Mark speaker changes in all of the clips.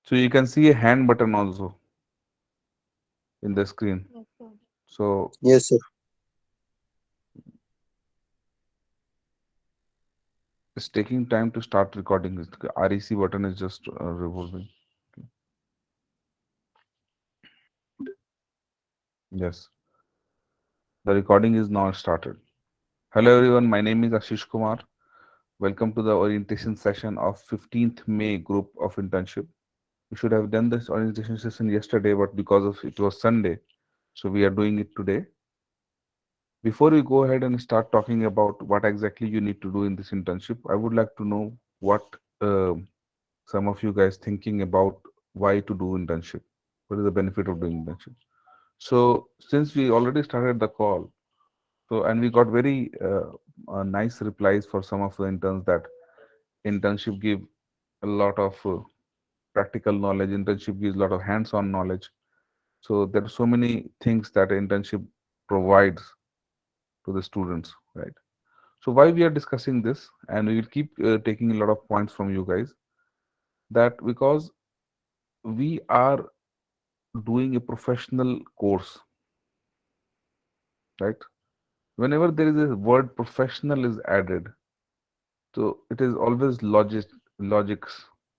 Speaker 1: So you can see a hand button also in the screen.
Speaker 2: Yes, sir.
Speaker 1: So
Speaker 3: Yes, sir.
Speaker 1: it's taking time to start recording. The REC button is just revolving. Yes, the recording is now started. Hello everyone, my name is Ashish Kumar. Welcome to the orientation session of 15th May group of internship. We should have done this orientation session yesterday, but because of it was Sunday, so we are doing it today. Before we go ahead and start talking about what exactly you need to do in this internship, I would like to know what uh, some of you guys thinking about why to do internship. What is the benefit of doing internship? So since we already started the call, so and we got very nice replies for some of the interns that internship give a lot of practical knowledge. Internship gives a lot of hands-on knowledge. So there are so many things that internship provides to the students, right? So why we are discussing this, and we will keep taking a lot of points from you guys, that because we are doing a professional course, right? Whenever there is a word professional is added, so it is always logics,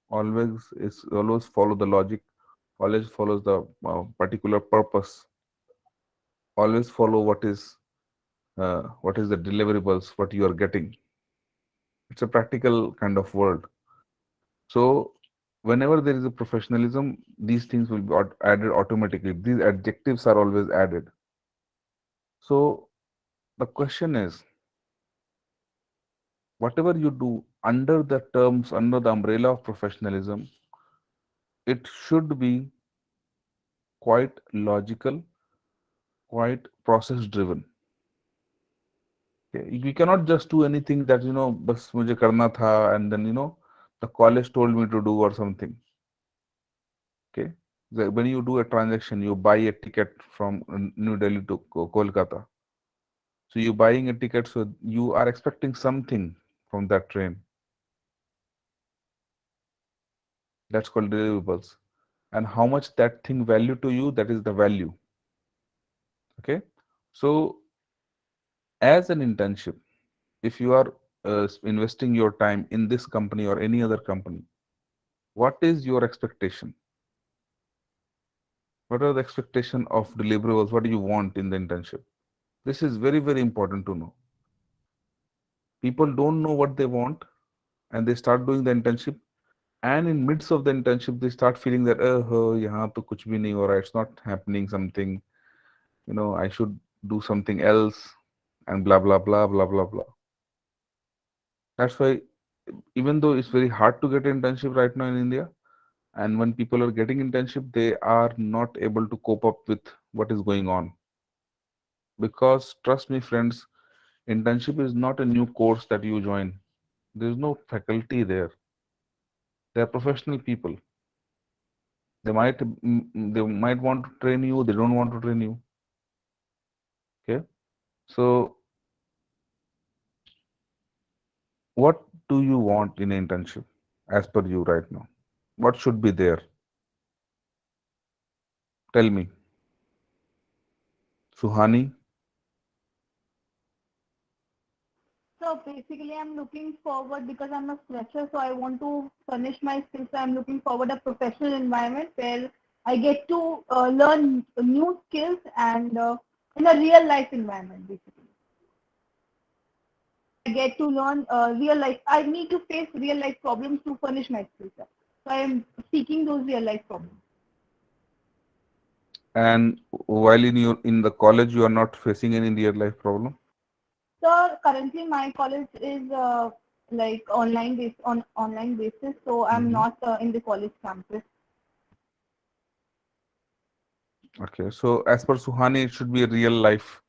Speaker 1: always follow the logic, always follows the particular purpose, always follow what is the deliverables, what you are getting. It's a practical kind of world. So whenever there is a professionalism, these things will be added automatically. These adjectives are always added. So the question is, whatever you do under the terms, under the umbrella of professionalism, it should be quite logical, quite process driven. Okay? We cannot just do anything that, बस मुझे करना था, and then, the college told me to do or something. Okay. When you do a transaction, you buy a ticket from New Delhi to Kolkata. So you're buying a ticket, so you are expecting something from that train. That's called deliverables. And how much that thing value to you, that is the value. Okay. So as an internship, if you are investing your time in this company or any other company, what is your expectation? What are the expectation of deliverables? What do you want in the internship? This is very, very important to know. People don't know what they want and they start doing the internship, and in midst of the internship they start feeling that यहाँ तो कुछ भी नहीं हो रहा, it's not happening something, I should do something else, and blah blah blah blah blah blah. That's why even though it's very hard to get internship right now in India, and when people are getting internship they are not able to cope up with what is going on, because trust me friends, internship is not a new course that you join. There's no faculty there. They are professional people. They might want to train you, they don't want to train you. Okay. So what do you want in an internship as per you right now? What should be there? Tell me. Suhani.
Speaker 2: So basically, I'm looking forward because I'm a fresher, so I want to furnish my skills. So I'm looking forward a professional environment where I get to learn new skills and in a real life environment, basically. I get to learn real life. I need to face real life problems to furnish my skills. So I am seeking those real life problems.
Speaker 1: And while in the college you are not facing any real life problem?
Speaker 2: So currently my college is like online basis, so I'm
Speaker 1: Mhm.
Speaker 2: not in the college campus.
Speaker 1: Okay, so as per Suhani, it should be a real life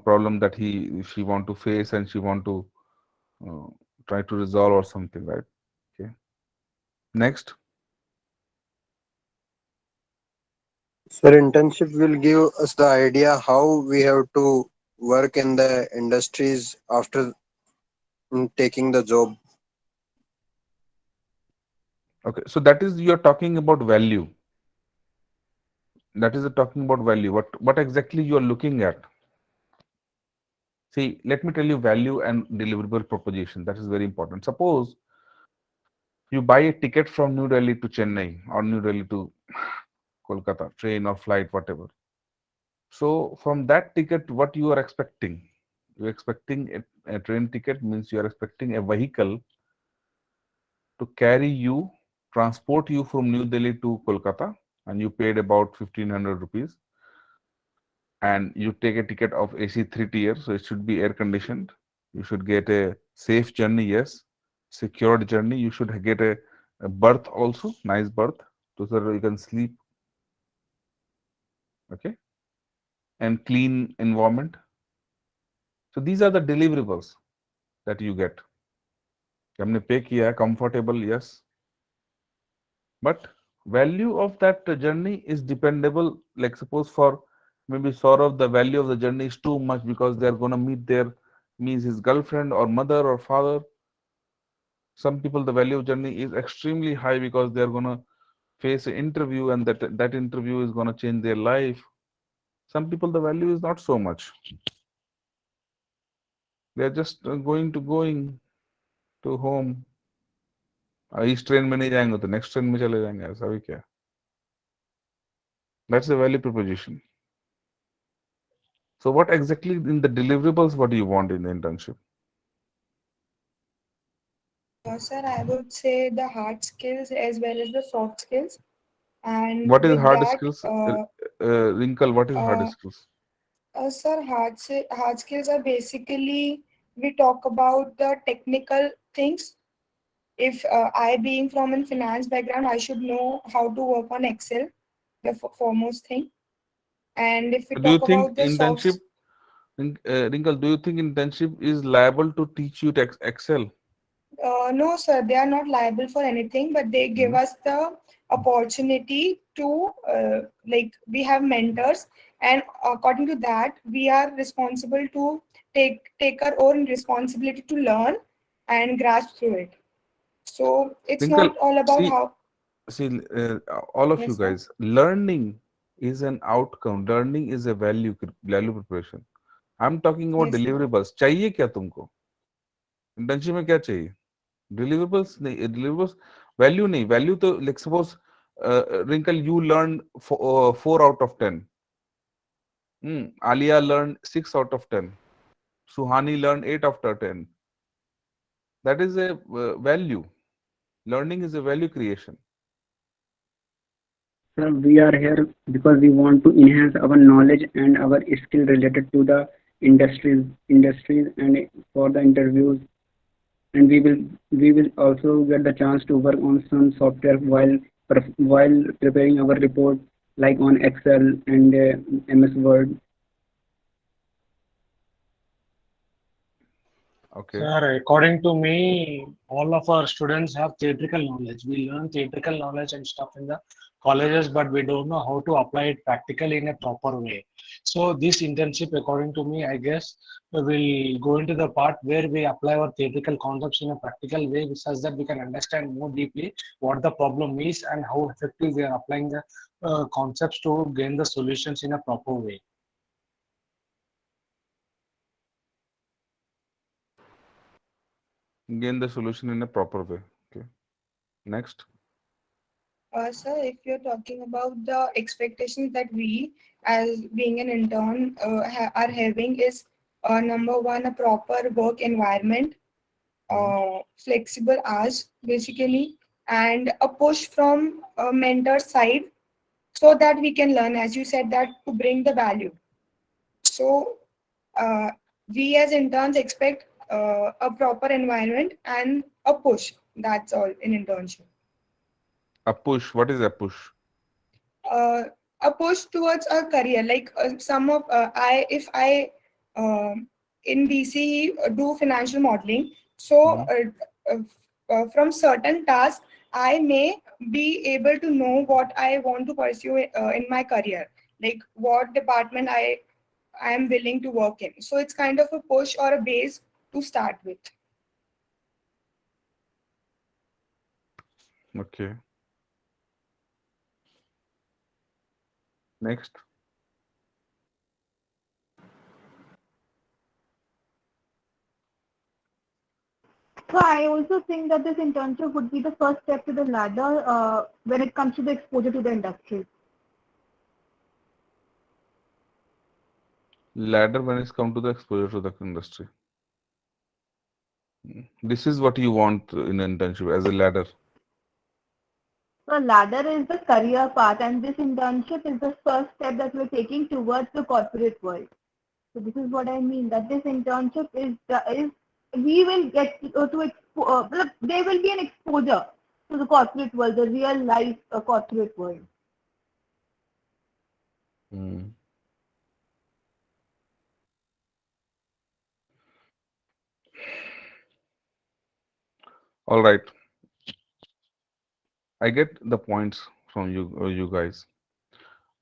Speaker 1: problem that she want to face and she want to uh, try to resolve or something, right? Okay. Next.
Speaker 3: Sir, internship will give us the idea how we have to work in the industries after taking the job.
Speaker 1: Okay, so that is you're talking about value. That is the talking about value. What exactly you are looking at? See, let me tell you value and deliverable proposition. That is very important. Suppose you buy a ticket from New Delhi to Chennai or New Delhi to Kolkata, train or flight, whatever. So from that ticket, what you are expecting? You're expecting a train ticket means you are expecting a vehicle to carry you, transport you from New Delhi to Kolkata, and you paid about 1500 rupees. And you take a ticket of AC 3 tier, so it should be air conditioned. You should get a safe journey, yes, secured journey. You should get a berth also, nice berth, so that you can sleep, okay, and clean environment. So these are the deliverables that you get. हमने पे किया है, comfortable, yes, but value of that journey is dependable. Like suppose for maybe Saurav, the value of the journey is too much because they are going to meet their means his girlfriend or mother or father. Some people the value of journey is extremely high because they are going to face an interview and that interview is going to change their life. Some people the value is not so much. They are just going to home. इस train में नहीं जाएंगे तो next train में चले जाएंगे, ऐसा भी क्या? That's the value proposition. So what exactly in the deliverables, what do you want in the internship?
Speaker 4: Sir, I would say the hard skills as well as the soft skills. And
Speaker 1: What is
Speaker 4: with
Speaker 1: hard
Speaker 4: that,
Speaker 1: skills? Wrinkle, what is hard
Speaker 4: uh,
Speaker 1: skills?
Speaker 4: sir, hard skills are basically we talk about the technical things. If I being from a finance background, I should know how to work on Excel, the foremost thing. And if we
Speaker 1: Do you
Speaker 4: talk
Speaker 1: think
Speaker 4: about the
Speaker 1: internship,
Speaker 4: soft,
Speaker 1: Wrinkle, do you think internship is liable to teach you to excel?
Speaker 4: no, sir, they are not liable for anything, but they give
Speaker 1: Hmm?
Speaker 4: us the opportunity to, like, we have mentors, and according to that, we are responsible to take our own responsibility to learn and grasp through it. So it's
Speaker 1: Wrinkle,
Speaker 4: not all about
Speaker 1: see,
Speaker 4: how.
Speaker 1: see, all of you
Speaker 4: Yes, sir.
Speaker 1: guys, learning is an outcome. Learning is a value preparation. I'm talking about
Speaker 4: Yes, sir.
Speaker 1: deliverables. चाहिए क्या तुमको? Internship में क्या चाहिए? Deliverables नहीं, deliverables value नहीं, value तो like suppose Wrinkle, you learned 4 out of 10. Alia learned 6 out of 10. Suhani learned 8 out of 10. That is a value. Learning is a value creation.
Speaker 5: So we are here because we want to enhance our knowledge and our skill related to the industries and for the interviews. And we will also get the chance to work on some software while preparing our report, like on Excel and MS Word.
Speaker 1: Okay.
Speaker 6: Sir, according to me, all of our students have theoretical knowledge. We learn theoretical knowledge and stuff in the colleges, but we don't know how to apply it practically in a proper way. So this internship, according to me, I guess, will go into the part where we apply our theoretical concepts in a practical way, such that we can understand more deeply what the problem is and how effective we are applying the concepts to gain the solutions in a proper way.
Speaker 1: Gain the solution in a proper way. Okay. Next.
Speaker 4: Sir, if you're talking about the expectations that we, as being an intern, are having is number one, a proper work environment,
Speaker 1: Hmm.
Speaker 4: flexible hours, basically, and a push from a mentor side so that we can learn, as you said, that to bring the value. So, uh, we as interns expect a proper environment and a push. That's all in internship.
Speaker 1: A push. What is a push?
Speaker 4: uh, a push towards a career, like some of I if I in BC do financial modeling, so
Speaker 1: Hmm.
Speaker 4: from certain tasks I may be able to know what I want to pursue in my career, like what department I am willing to work in. So it's kind of a push or a base to start with.
Speaker 1: Okay. Next.
Speaker 2: So I also think that this internship would be the first step to the ladder when it comes to the exposure to the industry.
Speaker 1: Ladder when it's come to the exposure to the industry. This is what you want in internship as a ladder.
Speaker 2: So ladder is the career path, and this internship is the first step that we're taking towards the corporate world. So this is what I mean, that this internship is we will get look, there will be an exposure to the corporate world, the real life corporate world.
Speaker 1: Mm. All right. I get the points from you guys.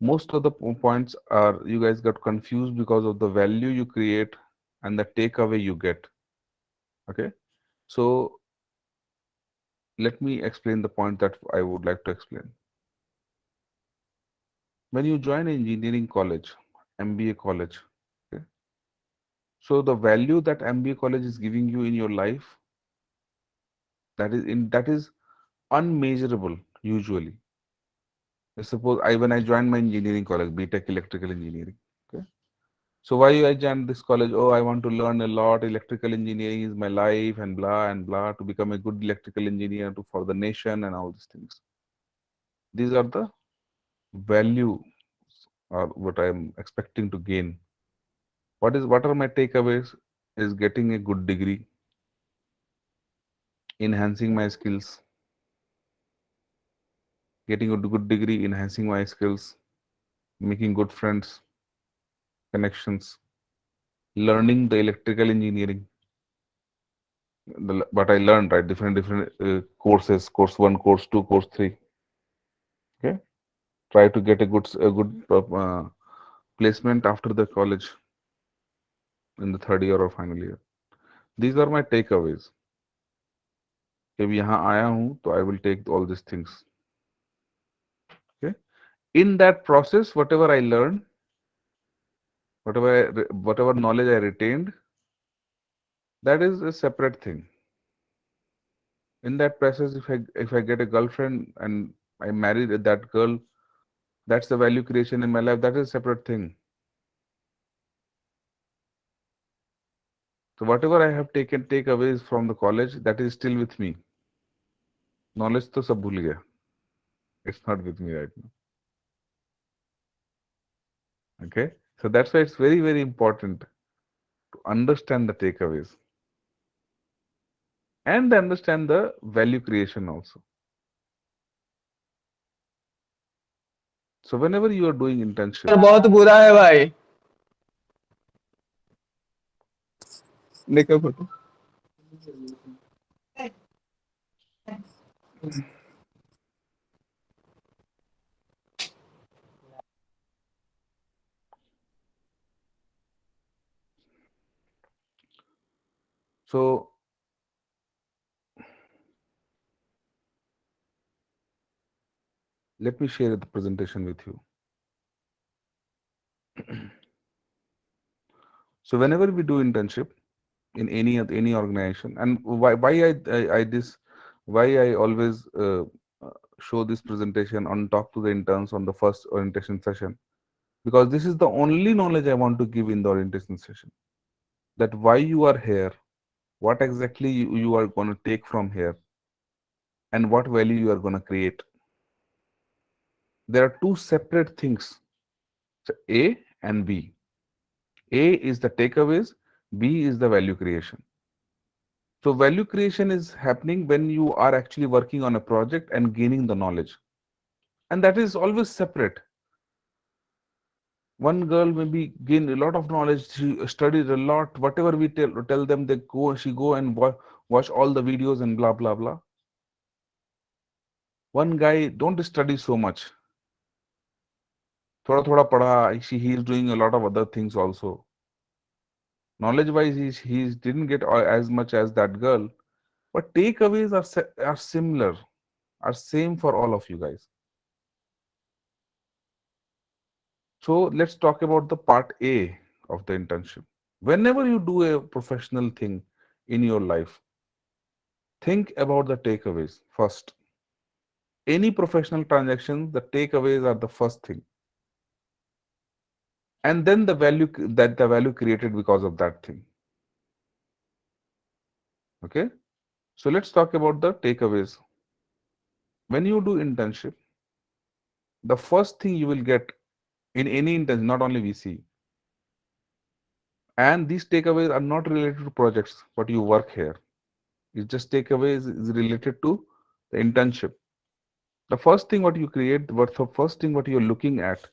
Speaker 1: Most of the points are you guys got confused because of the value you create and the takeaway you get. Okay. So let me explain the point that I would like to explain. When you join engineering college, MBA college, okay, so the value that MBA college is giving you in your life, that is unmeasurable usually. Suppose when I joined my engineering college, BTech electrical engineering. Okay. So why I joined this college? Oh, I want to learn a lot. Electrical engineering is my life and blah to become a good electrical engineer for the nation and all these things. These are the value or what I am expecting to gain. What are my takeaways? Is getting a good degree, enhancing my skills, getting a good degree, enhancing my skills, making good friends, connections, learning the electrical engineering. But I learned right different courses, course one, course two, course three. Okay, try to get a good placement after the college in the third year or final year. These are my takeaways. कि अब यहाँ आया हूँ तो I will take all these things. Okay, in that process, whatever I learned, whatever knowledge I retained, that is a separate thing. In that process, if I get a girlfriend and I marry that girl, that's the value creation in my life. That is a separate thing. So whatever I have taken takeaways from the college, that is still with me. Knowledge to sab bhul gaya. It's not with me right now. Okay. So that's why it's very important to understand the takeaways and understand the value creation also. So whenever you are doing internship,
Speaker 7: बहुत बुरा है भाई देखो photo
Speaker 1: so let me share the presentation with you. So whenever we do internship in any organization, and why I this why I always show this presentation on talk to the interns on the first orientation session, because this is the only knowledge I want to give in the orientation session. That why you are here, what exactly you are going to take from here, and what value you are going to create. There are two separate things, so A and B. A is the takeaways, B is the value creation. So value creation is happening when you are actually working on a project and gaining the knowledge. And that is always separate. One girl maybe gain a lot of knowledge, she studied a lot, whatever we tell them, she go and watch all the videos and blah blah blah. One guy don't study so much. Thoda pada, he is doing a lot of other things also. Knowledge wise, he didn't get as much as that girl, but takeaways are similar. are same for all of you guys. So let's talk about the part A of the internship. Whenever you do a professional thing in your life, think about the takeaways first. Any professional transaction, the takeaways are the first thing. And then the value created because of that thing. Okay? So let's talk about the takeaways. When you do internship, the first thing you will get in any internship, not only VC, and these takeaways are not related to projects, but you work here. It's just takeaways is related to the internship. The first thing what you create, what the first thing what you're looking at,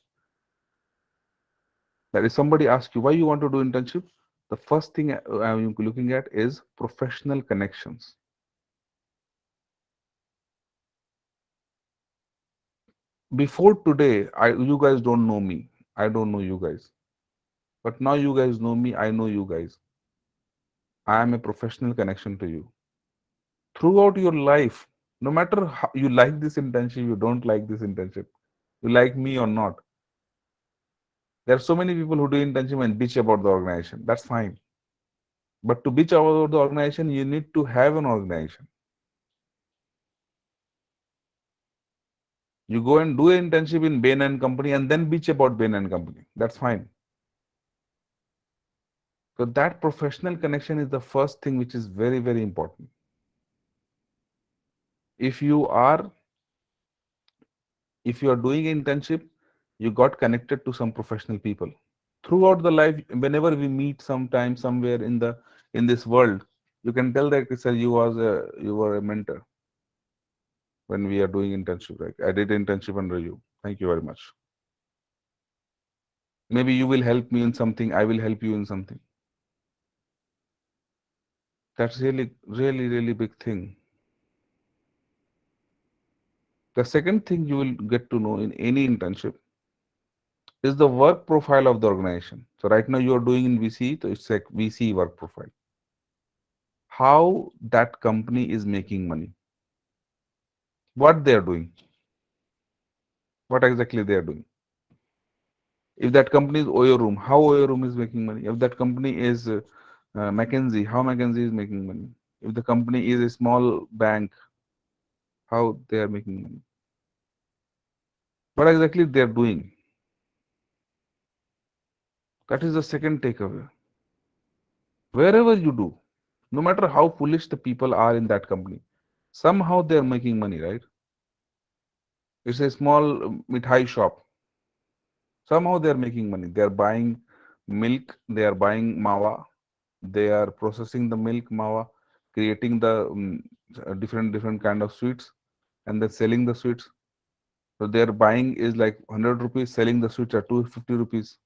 Speaker 1: that if somebody asks you why you want to do internship, the first thing you're looking at is professional connections. Before today, you guys don't know me. I don't know you guys. But now you guys know me. I know you guys. I am a professional connection to you. Throughout your life, no matter how you like this internship, you don't like this internship, you like me or not. There are so many people who do internship and bitch about the organization. That's fine. But to bitch about the organization, you need to have an organization. You go and do an internship in Bain and Company and then bitch about Bain and Company. That's fine. So that professional connection is the first thing which is very, very important. If you are if you are doing an internship, you got connected to some professional people. Throughout the life, whenever we meet sometime somewhere in this world, you can tell that sir, you were a mentor when we are doing internship. Like I did internship under you. Thank you very much. Maybe you will help me in something, I will help you in something. That's really, really, really big thing. The second thing you will get to know in any internship is the work profile of the organization. So right now you are doing in VC, so it's like VC work profile. How that company is making money, what they are doing, what exactly they are doing. If that company is Oyo Room, how Oyo Room is making money. If that company is McKinsey, how McKinsey is making money. If the company is a small bank, how they are making money. What exactly they are doing. That is the second takeaway. Wherever you do, no matter how foolish the people are in that company, somehow they are making money, right? It's a small mithai shop. Somehow they are making money. They are buying milk, they are buying mawa, they are processing the milk mawa, creating the different kind of sweets, and then selling the sweets. So their buying is like 100 rupees, selling the sweets at 250 rupees.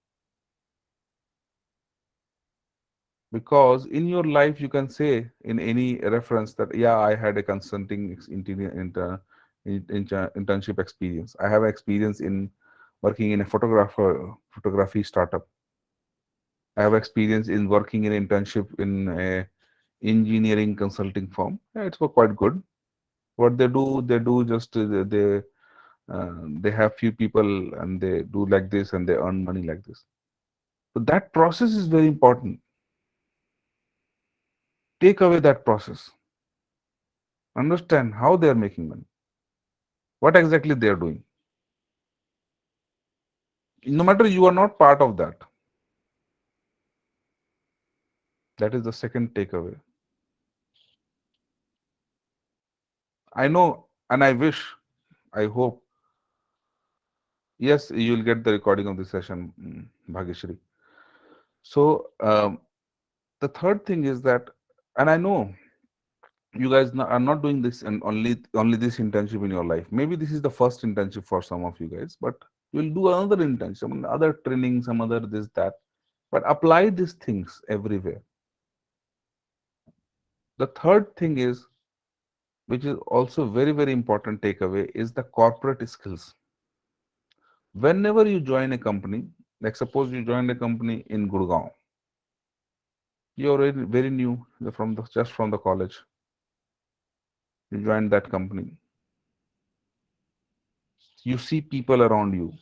Speaker 1: Because in your life, you can say in any reference that, yeah, I had a consulting internship experience. I have experience in working in a photography startup. I have experience in working in internship in a engineering consulting firm. Yeah, it's quite good. What they do just they have few people and they do like this and they earn money like this. So that process is very important. Take away that process. Understand how they are making money. What exactly they are doing. No matter you are not part of that. That is the second takeaway. I know and I wish, I hope, yes, you will get the recording of this session, Bhageshri. So the third thing is that, and I know you guys are not doing this and only this internship in your life. Maybe this is the first internship for some of you guys, but you'll do another internship, some other training, some other this that. But apply these things everywhere. The third thing is, which is also very, very important takeaway, is the corporate skills. Whenever you join a company, like suppose you joined a company in Gurgaon, you're very new, you're just from the college. You joined that company. You see people around you.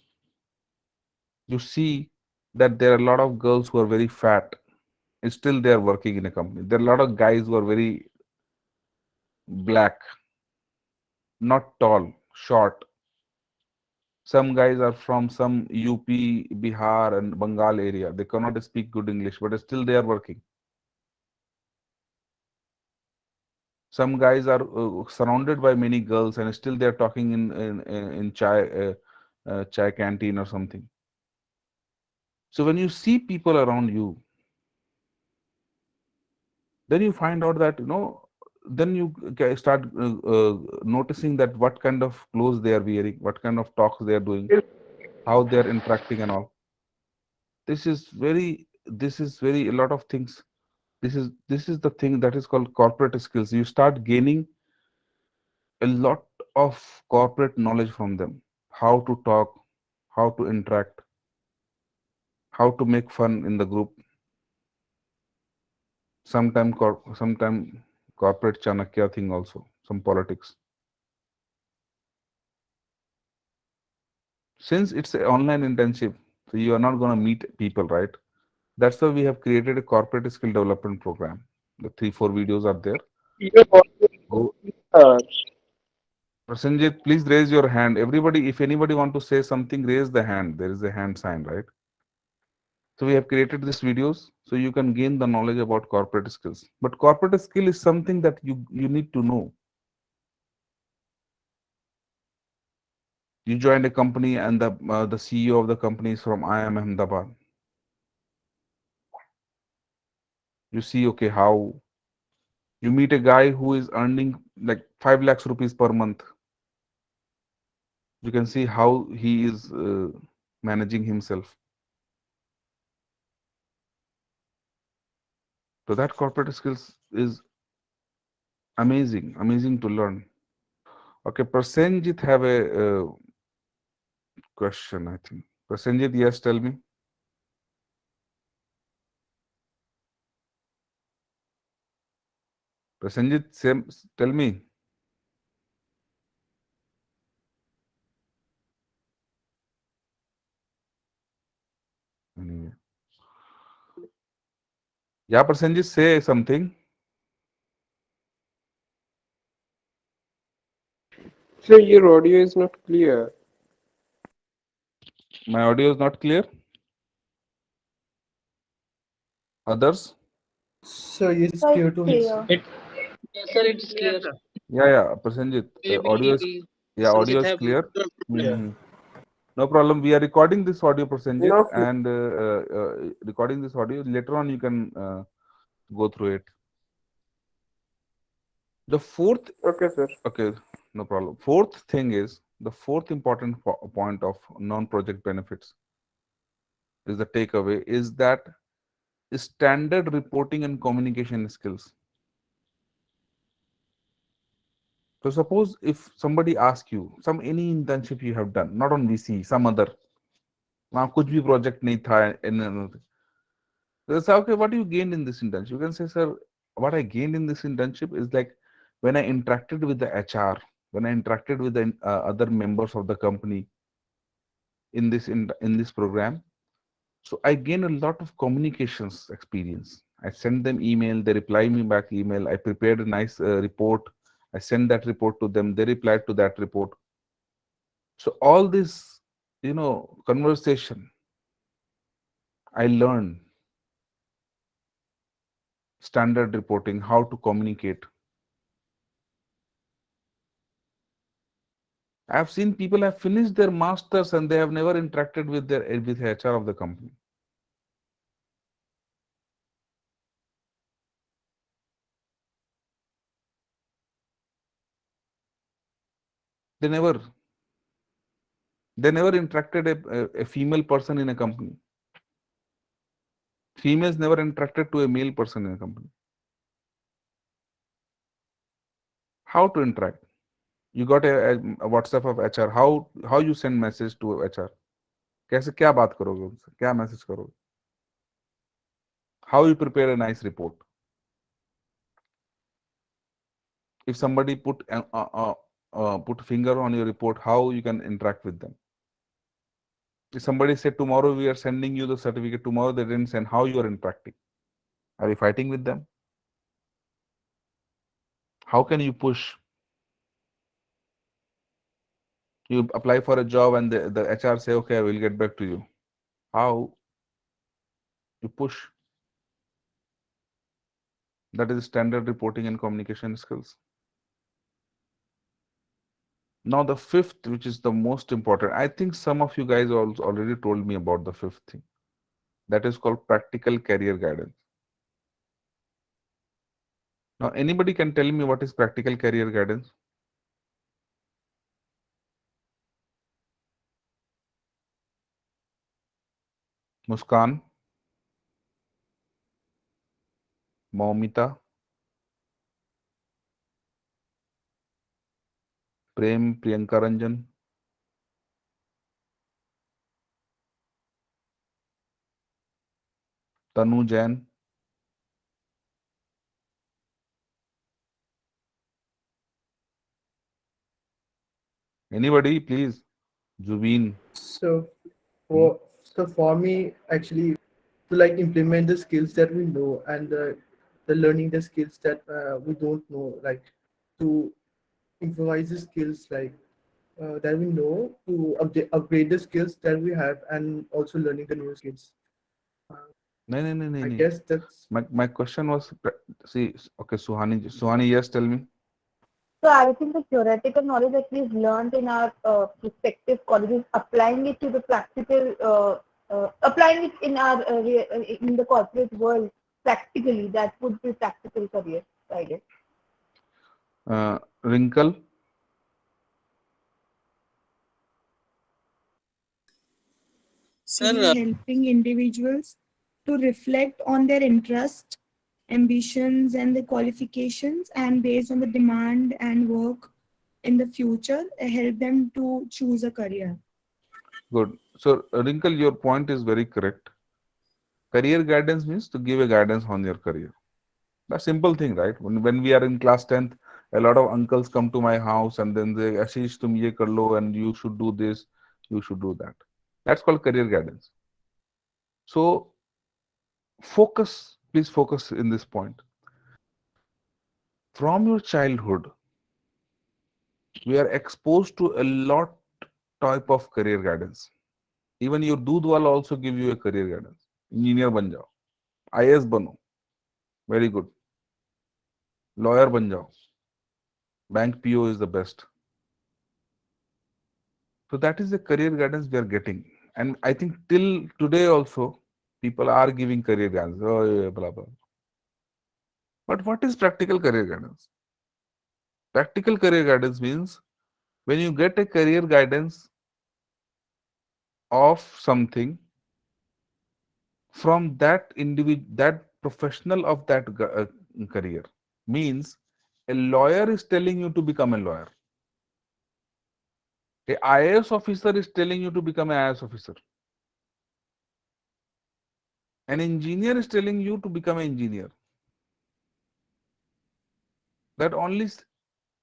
Speaker 1: You see that there are a lot of girls who are very fat. And still, they are working in a company. There are a lot of guys who are very black, not tall, short. Some guys are from some UP, Bihar, and Bengal area. They cannot speak good English, but still they are working. Some guys are surrounded by many girls, and still they are talking in chai canteen or something. So when you see people around you, then you find out that then you start noticing that what kind of clothes they are wearing, what kind of talks they are doing, how they are interacting and all. This is very a lot of things. This is the thing that is called corporate skills. You start gaining a lot of corporate knowledge from them. How to talk, how to interact, how to make fun in the group. Sometime corporate Chanakya thing also, some politics. Since it's an online internship, so you are not going to meet people, right? That's why we have created a corporate skill development program. The 3 4 videos are there.
Speaker 3: Your audio
Speaker 1: Go.
Speaker 3: is clear.
Speaker 1: Prasenjit, please raise your hand. Everybody, if anybody want to say something, raise the hand. There is a hand sign, right? So we have created these videos so you can gain the knowledge about corporate skills. But corporate skill is something that you need to know. You joined a company and the CEO of the company is from IIM Ahmedabad. You see, okay, how you meet a guy who is earning like 5 lakhs rupees per month. You can see how he is managing himself. So that corporate skills is amazing to learn. Okay, Prasenjit have a question, I think. Prasenjit, yes, tell me. Prasenjit, tell me. Anyway. Yeah, Prasenjit, say something.
Speaker 7: So your audio is not clear.
Speaker 1: My audio is not clear. Others?
Speaker 8: So it's
Speaker 2: So
Speaker 8: clear
Speaker 2: it's
Speaker 8: to me.
Speaker 2: clear.
Speaker 9: It, yes, sir, it's clear.
Speaker 1: Yeah, Prasenjit, audio is
Speaker 9: Maybe
Speaker 1: audio
Speaker 9: Sanjit
Speaker 1: is
Speaker 9: have
Speaker 1: clear.
Speaker 8: Yeah.
Speaker 1: Mhm. No problem. We are recording this audio, Prasenjit,
Speaker 3: No,
Speaker 1: and recording this audio. Later on, you can go through it. The fourth,
Speaker 3: okay, sir.
Speaker 1: okay, no problem. Fourth thing is the fourth important point of non-project benefits is the takeaway is that standard reporting and communication skills. So suppose if somebody asks you some any internship you have done, not on VC, some other, वहाँ कुछ भी project नहीं था in another. They say, okay, what you gained in this internship? You can say, sir, what I gained in this internship is like when I interacted with the HR, when I interacted with the other members of the company in this program. So I gain a lot of communications experience. I send them email, they reply me back email. I prepared a nice report. I send that report to them. They replied to that report. So all this, conversation, I learned standard reporting, how to communicate. I have seen people have finished their masters and they have never interacted with their with HR of the company. They never they never interacted a female person in a company. Females never interacted to a male person in a company. How to interact? You got a WhatsApp of HR. How you send message to HR? कैसे क्या बात करोगे उनसे? क्या message करोगे? How you prepare a nice report? If somebody put put finger on your report how you can interact with them. If somebody said tomorrow we are sending you the certificate, tomorrow they didn't send, how you are interacting? Are you fighting with them? How can you push? You apply for a job and the HR say, okay, I will get back to you. How you push? That is standard reporting and communication skills. Now the fifth, which is the most important, I think some of you guys also already told me about the fifth thing. That is called practical career guidance. Now anybody can tell me what is practical career guidance? Muskan, Maumita, Prem, Priyanka Ranjan, Tanu Jain. Anybody, please? Zubeen.
Speaker 8: So
Speaker 1: Hmm?
Speaker 8: for me, actually, to like implement the skills that we know and the learning the skills that we don't know, like to improvise the skills like that we know, to upgrade the skills that we have, and also learning the new skills. Uh,
Speaker 1: No, no, no, no,
Speaker 8: I
Speaker 1: no.
Speaker 8: guess that's
Speaker 1: My question was, see, okay, Suhani, yes, tell me.
Speaker 2: So I think the theoretical knowledge that we've learned in our respective colleges, applying it to the practical, applying it in our in the corporate world practically, that would be practical career, I guess.
Speaker 1: Wrinkle,
Speaker 9: Sir,
Speaker 4: Helping individuals to reflect on their interests, ambitions, and the qualifications, and based on the demand and work in the future, help them to choose a career.
Speaker 1: good. So, Wrinkle, your point is very correct. Career guidance means to give a guidance on your career. That's simple thing, right? When we are in class 10th, a lot of uncles come to my house and then they Ashish tum ye kar lo and you should do this, you should do that. That's called career guidance. So focus, please focus in this point. From your childhood, we are exposed to a lot type of career guidance. Even your doodh wala also give you a career guidance. Engineer ban jao, IAS bano, very good. Lawyer ban jao, bank PO is the best. So that is the career guidance we are getting. And I think till today also, people are giving career guidance. Oh, yeah, blah, blah. But what is practical career guidance? Practical career guidance means when you get a career guidance of something from that individual, that professional of that career, means a lawyer is telling you to become a lawyer. A IAS officer is telling you to become an IAS officer. An engineer is telling you to become an engineer. That only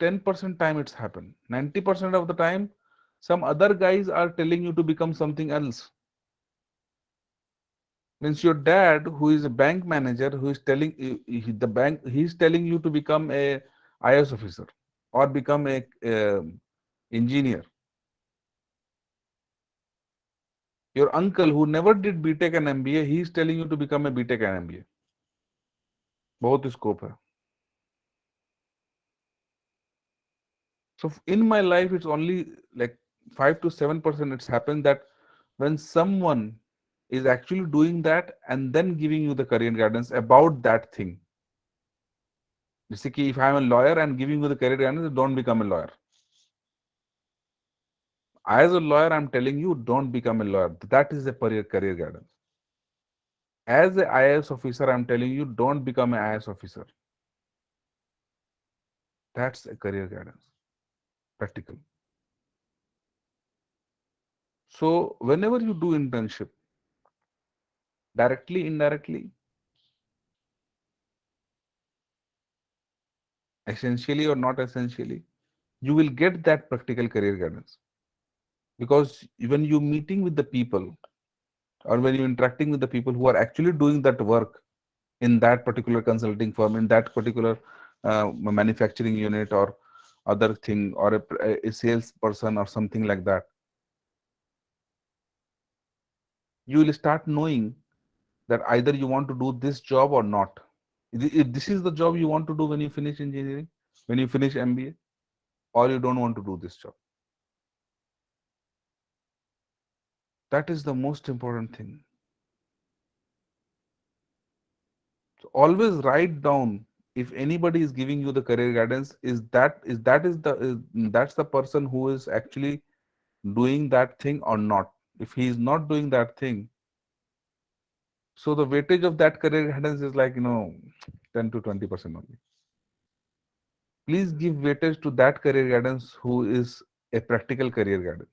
Speaker 1: 10% time it's happened. 90% of the time, some other guys are telling you to become something else. Means your dad, who is a bank manager, who is telling the bank, he's telling you to become a IAS officer or become a engineer. Your uncle, who never did BTech and MBA, he is telling you to become a BTech and MBA. बहुत scope है. So in my life, it's only like 5 to 7% it's happened that when someone is actually doing that and then giving you the career guidance about that thing. Basically, if I'm a lawyer and giving you the career guidance, don't become a lawyer. As a lawyer, I'm telling you, don't become a lawyer. That is a career guidance. As a IAS officer, I'm telling you, don't become an IAS officer. That's a career guidance, practical. So whenever you do internship, directly, indirectly, essentially or not essentially, you will get that practical career guidance. Because when you're meeting with the people, or when you're interacting with the people who are actually doing that work in that particular consulting firm, in that particular manufacturing unit or other thing, or a salesperson or something like that, you will start knowing that either you want to do this job or not. If this is the job you want to do when you finish engineering, when you finish MBA, or you don't want to do this job. That is the most important thing. So always write down, if anybody is giving you the career guidance, that's the person who is actually doing that thing or not. If he is not doing that thing, so the weightage of that career guidance is like 10 to 20% only. Please give weightage to that career guidance who is a practical career guidance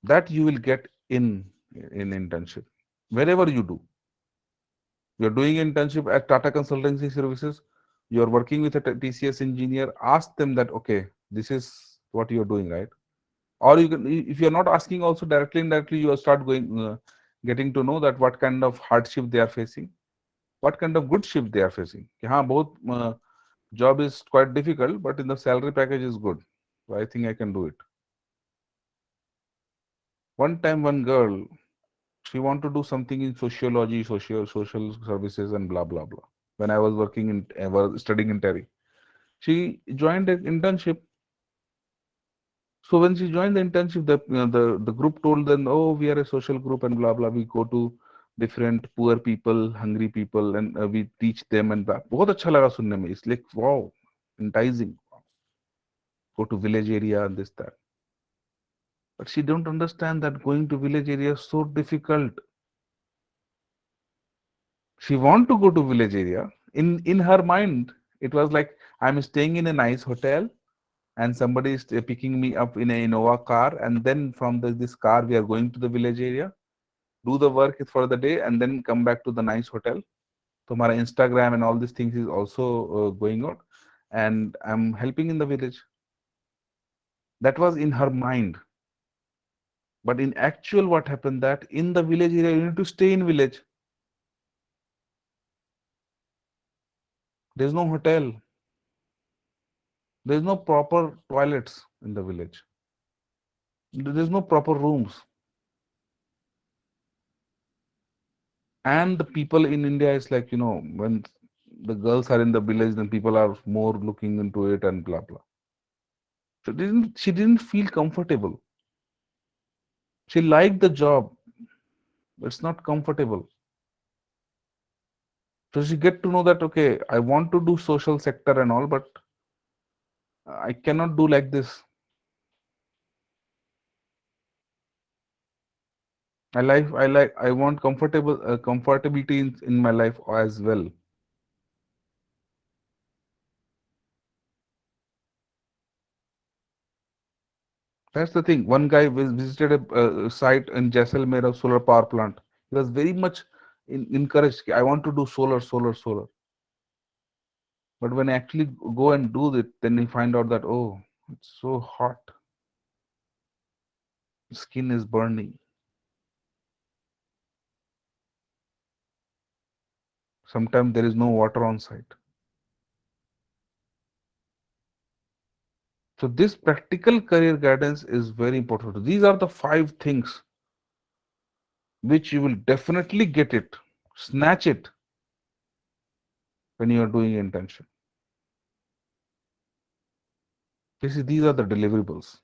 Speaker 1: that you will get in internship. Wherever you do, you're doing internship at Tata Consultancy Services, you're working with a TCS engineer, ask them that, okay, this is what you're doing, right? Or you can, if you're not asking also, directly indirectly you start getting to know that what kind of hardship they are facing, what kind of good shift they are facing. कि हाँ, both job is quite difficult, but in the salary package is good, so I think I can do it. One time, one girl, she wanted to do something in sociology, social services, and blah blah blah. When I was working in, was studying in Terry, she joined an internship. So when she joined the internship, the group told them, "Oh, we are a social group and blah blah. We go to different poor people, hungry people, and we teach them and blah." बहुत अच्छा लगा सुनने में. It's like wow, enticing. Go to village area and this that. But she don't understand that going to village area is so difficult. She want to go to village area. In her mind, it was like I'm staying in a nice hotel and somebody is picking me up in a Innova car, and then from this car we are going to the village area, do the work for the day, and then come back to the nice hotel. So my Instagram and all these things is also going on, and I'm helping in the village. That was in her mind. But in actual, what happened that in the village area, you need to stay in village. There's no hotel. There's no proper toilets in the village. There's no proper rooms. And the people in India is like, when the girls are in the village, then people are more looking into it and blah blah. So she didn't feel comfortable. She liked the job, but it's not comfortable. So she get to know that, okay, I want to do social sector and all, but I cannot do like this. I want comfortability in my life as well. That's the thing. One guy visited a site in Jaisalmer of solar power plant. He was very much encouraged. I want to do solar, solar, solar. But when I actually go and do it, then you find out that, oh, it's so hot. Skin is burning. Sometimes there is no water on site. So this practical career guidance is very important. These are the 5 things which you will definitely get it, snatch it when you are doing internship. These are the deliverables.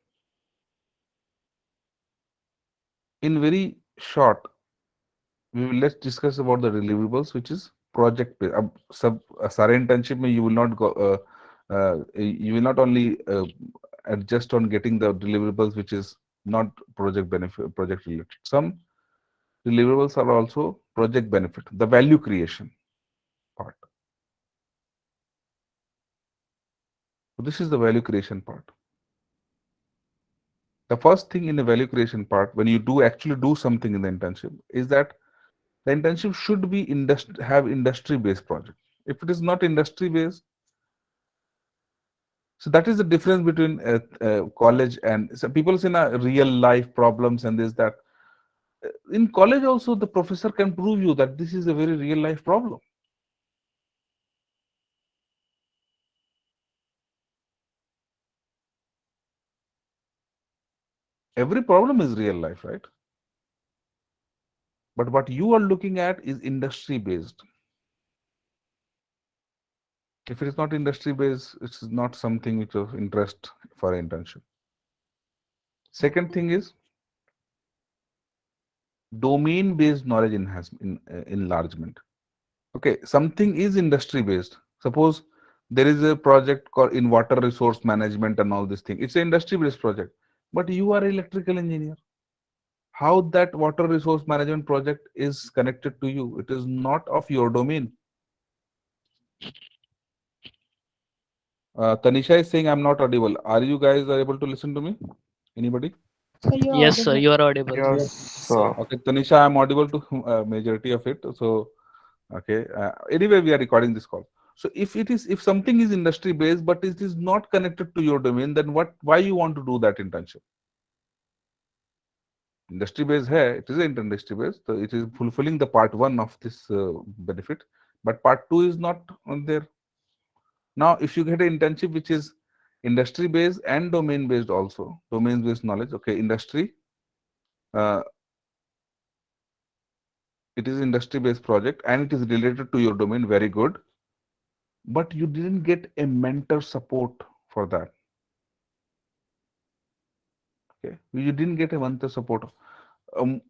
Speaker 1: In very short, let's discuss about the deliverables, which is project based. सारे internship में you will not go, you will not only adjust on getting the deliverables which is not project related. Some deliverables are also project benefit, the value creation part. So this is the value creation part. The first thing in the value creation part, when you actually do something in the internship, is that the internship should be have industry based project. If it is not industry based, So that is the difference between college and so people say na, real life problems and this that. In college also the professor can prove you that this is a very real life problem. Every problem is real life, right? But what you are looking at is industry based. If it is not industry based, it's not something which of interest for internship. Second thing is domain based knowledge enlargement. Okay, something is industry based. Suppose there is a project called in water resource management and all this thing. It's an industry based project, but you are electrical engineer. How that water resource management project is connected to you? It is not of your domain. Tanisha is saying I'm not audible. Are you guys are able to listen to me? Anybody?
Speaker 2: So you're
Speaker 10: Yes, sir,
Speaker 2: audible.
Speaker 10: you are audible.
Speaker 7: Yes, sir.
Speaker 1: Okay, Tanisha, I'm audible to majority of it. So, okay. Anyway, we are recording this call. So, if something is industry based, but it is not connected to your domain, then what? Why you want to do that internship? Industry based hai, it is industry based. So, it is fulfilling the part one of this benefit, but part two is not on there. Now, if you get an internship which is industry based and domain based also, domain based knowledge. Okay, industry. Uh, it is industry based project and it is related to your domain. Very good, but you didn't get a mentor support for that. Okay, you didn't get a mentor support. Um,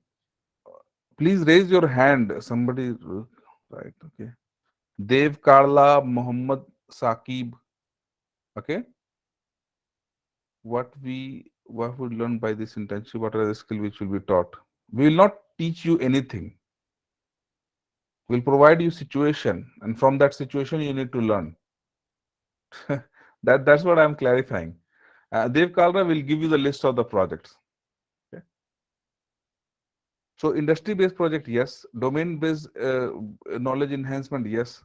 Speaker 1: please raise your hand. Somebody, right? Okay, Dev Karla Muhammad Saqib. Okay, what we learn by this internship? What are the skills which will be taught? We will not teach you anything. We'll provide you situation, and from that situation you need to learn. That's what I'm clarifying. Dev Kalra will give you the list of the projects. Okay. So industry-based project, yes. Domain-based knowledge enhancement, yes.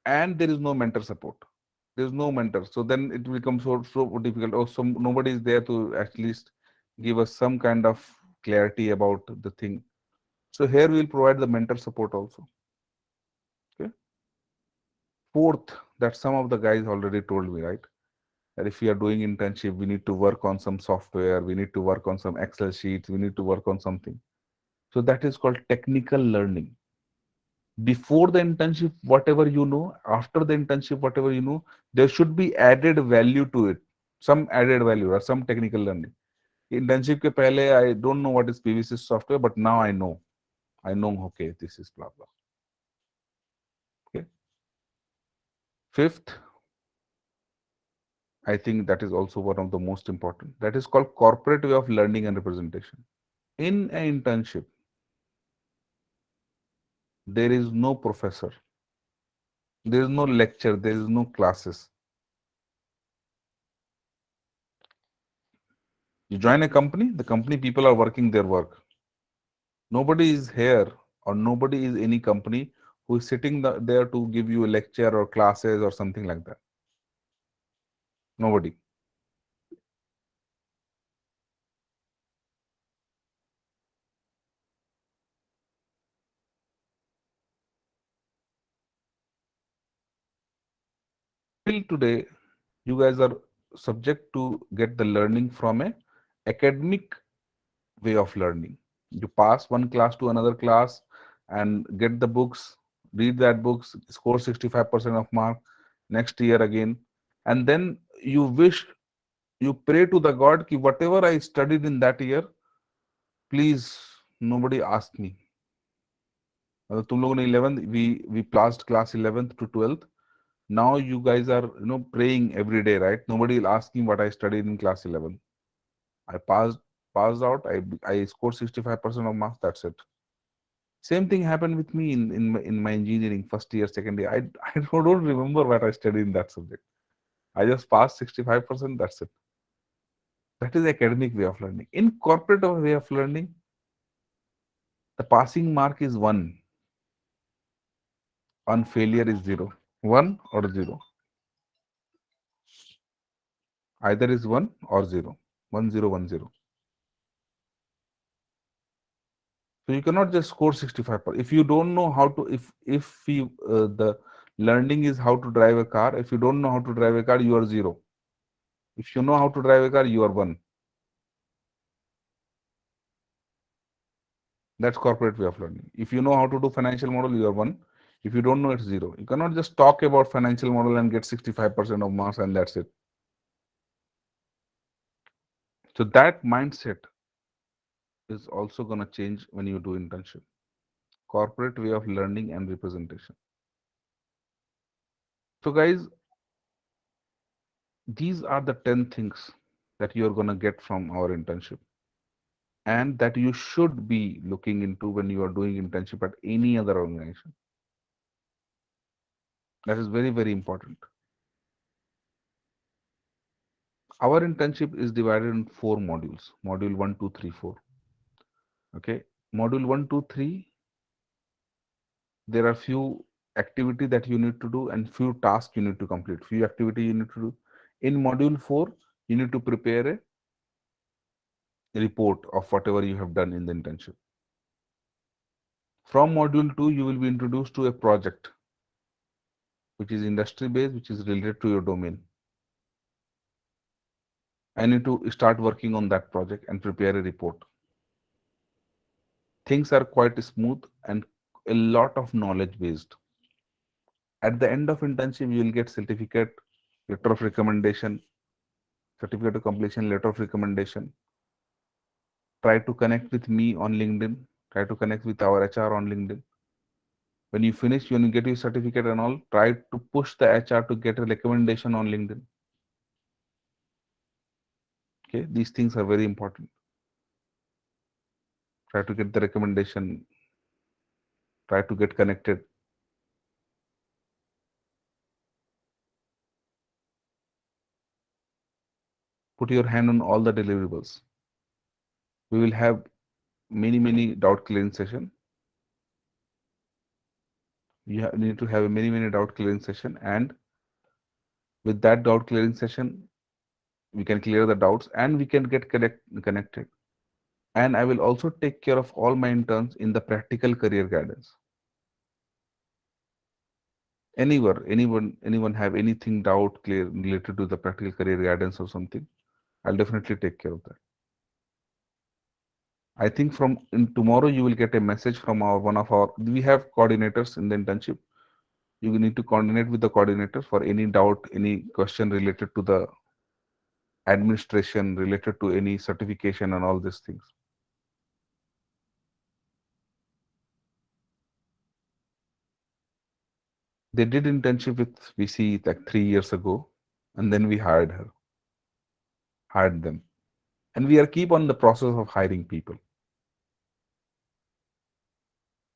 Speaker 1: And there is no mentor support. There is no mentor. So then it becomes so difficult. Oh, so nobody is there to at least give us some kind of clarity about the thing. So here we will provide the mentor support also. Okay. Fourth, that some of the guys already told me, right? That if we are doing internship, we need to work on some software, we need to work on some Excel sheets, we need to work on something. So that is called technical learning. Before the internship, whatever you know, after the internship, whatever you know, there should be added value to it. Some added value or some technical learning. Internship ke pehle, I don't know what is PVC software, but now I know. I know, okay, this is blah blah. Okay. Fifth, I think that is also one of the most important. That is called corporate way of learning and representation. In an internship, there is no professor, there is no lecture, there is no classes. You join a company, the company people are working their work. Nobody is here or nobody is any company who is sitting there to give you a lecture or classes or something like that. Nobody. Till today, you guys are subject to get the learning from a academic way of learning. You pass one class to another class and get the books, read that books, score 65% of mark next year again. And then you wish, you pray to the God कि whatever I studied in that year, please nobody ask me. मतलब तुम लोगों ने 11th we passed class 11th to 12th. Now you guys are praying every day, right? Nobody will ask me what I studied in class 11. I passed out. I scored 65% of marks. That's it. Same thing happened with me in my engineering first year, second year. I don't remember what I studied in that subject. I just passed 65%. That's it. That is academic way of learning. In corporate way of learning, the passing mark is 1. On failure is 0. 1 or 0. Either is 1 or 0. 1 0 1 0. So you cannot just score 65. If you don't know how to, if we, the learning is how to drive a car. If you don't know how to drive a car, you are 0. If you know how to drive a car, you are 1. That's corporate way of learning. If you know how to do financial model, you are 1. If you don't know, it's 0. You cannot just talk about financial model and get 65% of marks and that's it. So that mindset is also going to change when you do internship. Corporate way of learning and representation. So guys, these are the 10 things that you're going to get from our internship and that you should be looking into when you are doing internship at any other organization. That is very, very important. Our internship is divided in 4 modules. Module 1, 2, 3, 4. Okay. Module 1, 2, 3, there are few activity that you need to do and few tasks you need to complete. Few activity you need to do. In module 4, you need to prepare a report of whatever you have done in the internship. From module 2, you will be introduced to a project which is industry based, which is related to your domain. I need to start working on that project and prepare a report. Things are quite smooth and a lot of knowledge based. At the end of internship, you will get certificate, letter of recommendation, certificate of completion, letter of recommendation. Try to connect with me on LinkedIn. Try to connect with our HR on LinkedIn. When you finish, when you get your certificate and all, try to push the HR to get a recommendation on LinkedIn. Okay, these things are very important. Try to get the recommendation. Try to get connected. Put your hand on all the deliverables. We will have many doubt clearing session. You need to have a many doubt clearing session, and with that doubt clearing session, we can clear the doubts and we can get connected. And I will also take care of all my interns in the practical career guidance. Anyone have anything doubt clear related to the practical career guidance or something, I'll definitely take care of that. I think from in tomorrow you will get a message from our one of our, we have coordinators in the internship. You need to coordinate with the coordinator for any doubt, any question related to the administration, related to any certification and all these things. They did internship with VC like 3 years ago, and then we hired them. And we are keep on the process of hiring people.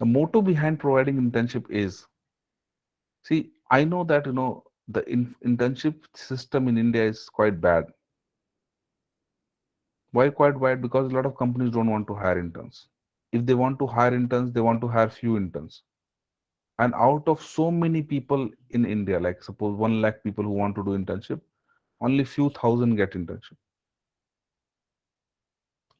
Speaker 1: The motto behind providing internship is, see, I know that, the internship system in India is quite bad. Why quite bad? Because a lot of companies don't want to hire interns. If they want to hire interns, they want to hire few interns. And out of so many people in India, like suppose 1 lakh people who want to do internship, only few thousand get internship.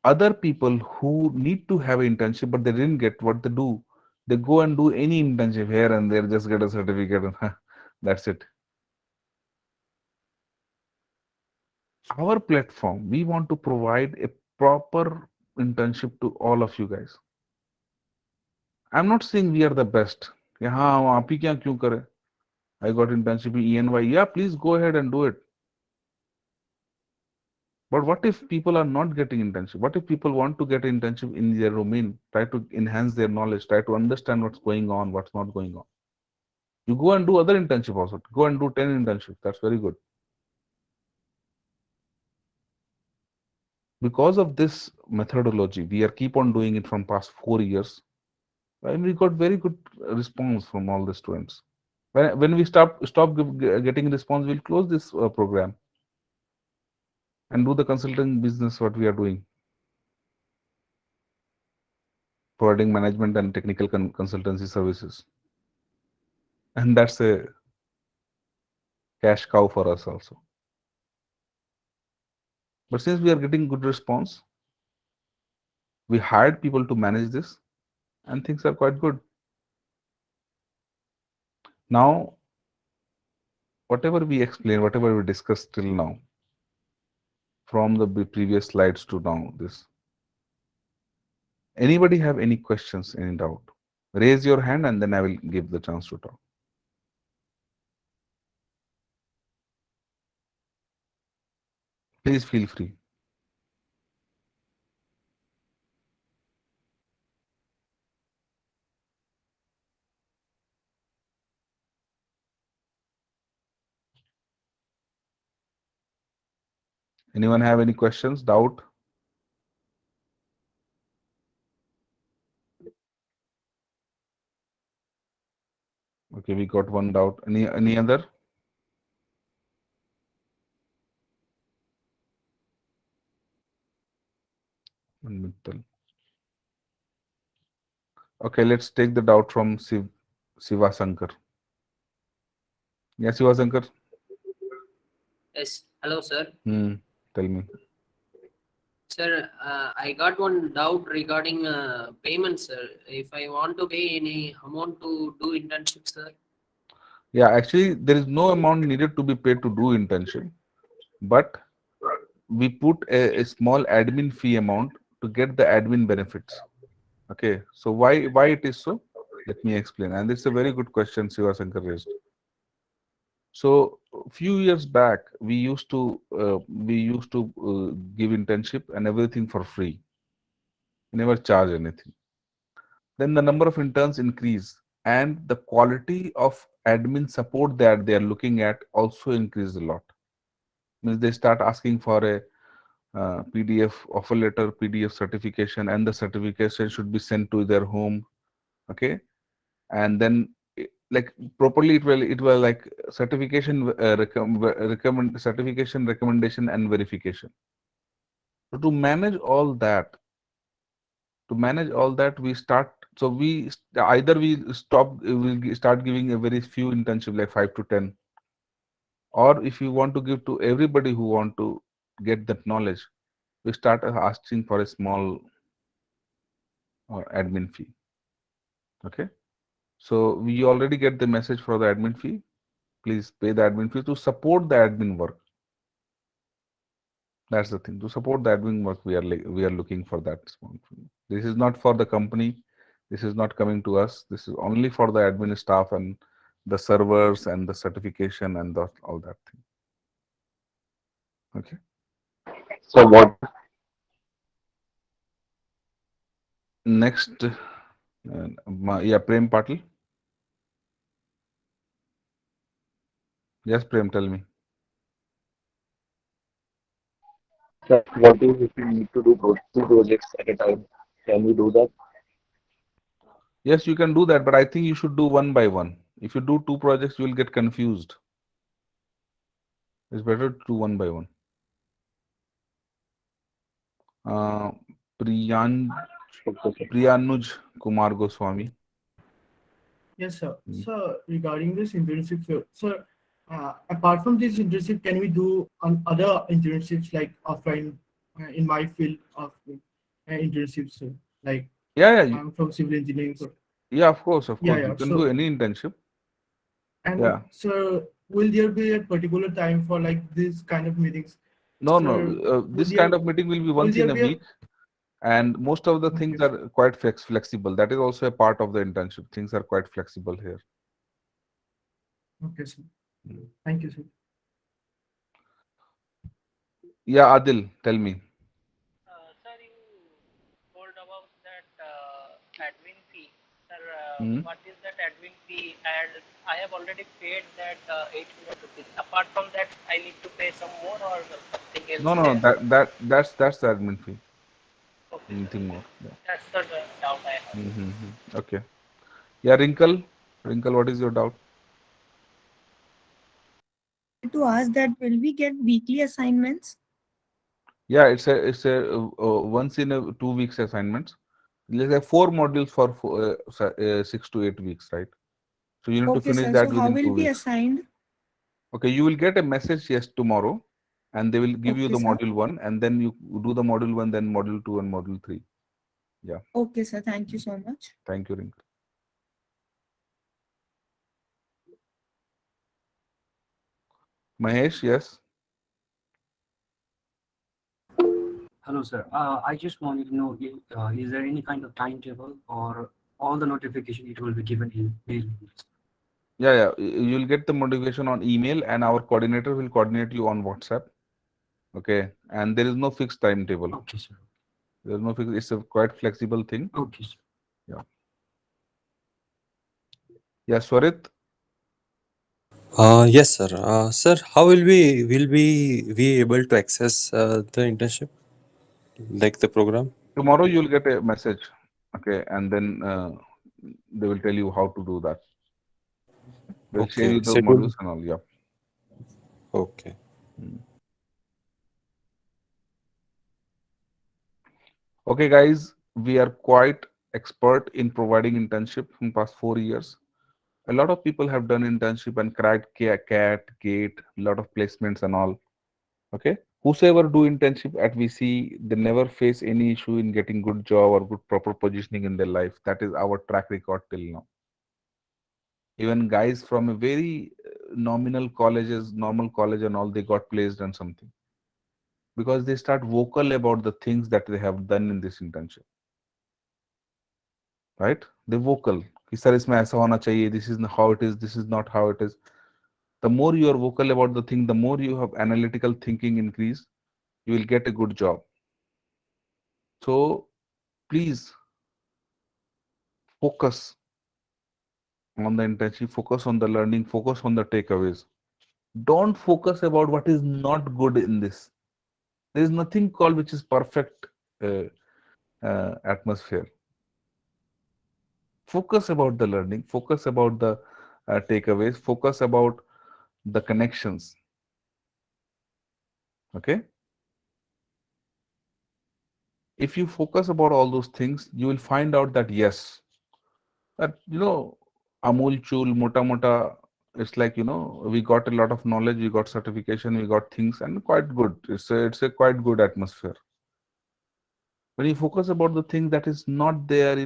Speaker 1: Other people who need to have an internship but they didn't get, what they do, they go and do any internship here and there, just get a certificate and that's it. Our platform, we want to provide a proper internship to all of you guys. I'm not saying we are the best. हाँ आप ही क्या क्यों करें? I got internship in ENY. Yeah, please go ahead and do it. But what if people are not getting internship? What if people want to get internship in their domain? Try to enhance their knowledge. Try to understand what's going on, what's not going on. You go and do other internship also. Go and do 10 internships. That's very good. Because of this methodology, we are keep on doing it from past 4 years. And we got very good response from all the students. When we stop getting response, we'll close this program and do the consulting business what we are doing, providing management and technical consultancy services. And that's a cash cow for us also. But since we are getting good response, we hired people to manage this, and things are quite good. Now, whatever we explain, whatever we discussed till now, from the previous slides to now, this, anybody have any questions, any doubt? Raise your hand and then I will give the chance to talk. Please feel free. Anyone have any questions, doubt? Okay, we got one doubt. Any other? Mittal. Okay, let's take the doubt from Siva Sankar. Yes, Siva Sankar.
Speaker 10: Yes, hello, sir.
Speaker 1: Tell me.
Speaker 10: Sir, I got one doubt regarding payment, sir. If I want to pay any amount to do internship, sir.
Speaker 1: Yeah, actually, there is no amount needed to be paid to do internship, but we put a small admin fee amount to get the admin benefits. Okay, so why it is so? Let me explain. And it's a very good question Siva Sankar raised. So a few years back, we used to give internship and everything for free. We never charge anything. Then the number of interns increase, and the quality of admin support that they are looking at also increased a lot. Means they start asking for a PDF offer letter, PDF certification, and the certification should be sent to their home. Okay, and then like properly it will like certification recommend certification recommendation and verification. So to manage all that we start, so either we start giving a very few internship like 5 to 10, or if you want to give to everybody who want to get that knowledge, we start asking for a small admin fee. Okay, so we already get the message for the admin fee. Please pay the admin fee to support the admin work. That's the thing. To support the admin work, we are looking for that small fee. This is not for the company. This is not coming to us. This is only for the admin staff and the servers and the certification and all that thing. Okay.
Speaker 11: So what?
Speaker 1: Next, yeah, Prem Patil. Yes, Prem, tell me.
Speaker 11: Sir, what if we need to do two projects at a time? Can we do that?
Speaker 1: Yes, you can do that, but I think you should do one by one. If you do two projects, you will get confused. It's better to do one by one. Uh, Priyan, Priyanuj Kumar Goswami.
Speaker 8: Yes, sir.
Speaker 1: Mm.
Speaker 8: So regarding this internship, sir, apart from this internship, can we do other internships like offline in my field of internships? Sir? Like
Speaker 1: Yeah, yeah,
Speaker 8: I'm from civil engineering. So
Speaker 1: yeah, of course, of
Speaker 8: yeah,
Speaker 1: course. You
Speaker 8: yeah.
Speaker 1: can do
Speaker 8: So
Speaker 1: any internship.
Speaker 8: and
Speaker 1: Yeah.
Speaker 8: so will there be a particular time for like this kind of meetings?
Speaker 1: No, no.
Speaker 8: Sir,
Speaker 1: This kind of meeting will be
Speaker 8: will
Speaker 1: once
Speaker 8: there
Speaker 1: in a
Speaker 8: be a
Speaker 1: week, and most of the things
Speaker 8: okay,
Speaker 1: are quite flexible. That is also a part of the internship. Things are quite flexible here.
Speaker 8: okay, sir.
Speaker 1: Mm.
Speaker 8: Thank you, sir.
Speaker 1: Yeah, Adil, tell me.
Speaker 12: Sir, you told about that admin fee. Sir,
Speaker 1: Hmm?
Speaker 12: what is that admin fee? And I have already paid that 800 rupees. Apart from that, I need to pay some more or something else
Speaker 1: No, no, no.
Speaker 12: there.
Speaker 1: That's the admin fee.
Speaker 12: Okay, sir.
Speaker 1: Nothing more. Yeah.
Speaker 12: That's the doubt I have.
Speaker 1: Okay. Yeah, Wrinkle. Wrinkle, what is your doubt?
Speaker 4: To ask that, will we get weekly assignments?
Speaker 1: Yeah, it's a once in a 2 weeks assignments. There's like 4 modules for 6 to 8 weeks, right? So you need to
Speaker 4: Okay,
Speaker 1: finish
Speaker 4: sir.
Speaker 1: that
Speaker 4: So how
Speaker 1: within
Speaker 4: will
Speaker 1: two
Speaker 4: be
Speaker 1: weeks.
Speaker 4: assigned?
Speaker 1: Okay, you will get a message yes tomorrow, and they will give you
Speaker 4: Okay,
Speaker 1: the
Speaker 4: sir.
Speaker 1: module 1, and then you do the module 1, then module 2 and module 3. Yeah.
Speaker 4: Okay, sir. Thank you so much.
Speaker 1: Thank you, Rink. Mahesh, yes.
Speaker 13: Hello, sir. I just wanted to know, is there any kind of timetable or all the notification it will be given in mail?
Speaker 1: Yeah, yeah. You'll get the notification on email, and our coordinator will coordinate you on WhatsApp. Okay. And there is no fixed timetable.
Speaker 13: Okay, sir.
Speaker 1: There's no fixed, it's a quite flexible thing.
Speaker 13: Okay, sir.
Speaker 1: Yeah. Yeah, Swarit.
Speaker 14: Yes, sir. Sir, how will we able to access the internship, like the program?
Speaker 1: Tomorrow you'll get a message. Okay. And then they will tell you how to do that. They'll share
Speaker 14: Okay,
Speaker 1: you the
Speaker 14: schedule.
Speaker 1: modules and all. Yeah.
Speaker 14: Okay.
Speaker 1: Mm. Okay, guys, we are quite expert in providing internship from past 4 years. A lot of people have done internship and cracked CAT, GATE, a lot of placements and all. Okay. Whosoever do internship at VC, they never face any issue in getting good job or good proper positioning in their life. That is our track record till now. Even guys from a very nominal colleges, normal college and all, they got placed on something because they start vocal about the things that they have done in this internship. Right? They vocal. कि sir इसमें ऐसा होना चाहिए. This is how it is. This is not how it is. The more you are vocal about the thing, the more you have analytical thinking increase, you will get a good job. So please focus on the internship, focus on the learning, focus on the takeaways. Don't focus about what is not good in this. There is nothing called which is perfect uh, atmosphere. Focus about the learning, focus about the takeaways, focus about the connections. Okay. If you focus about all those things, you will find out that yes, that Amul Chul, Mota Mota, it's like we got a lot of knowledge, we got certification, we got things, and quite good. It's a quite good atmosphere. When you focus about the thing that is not there,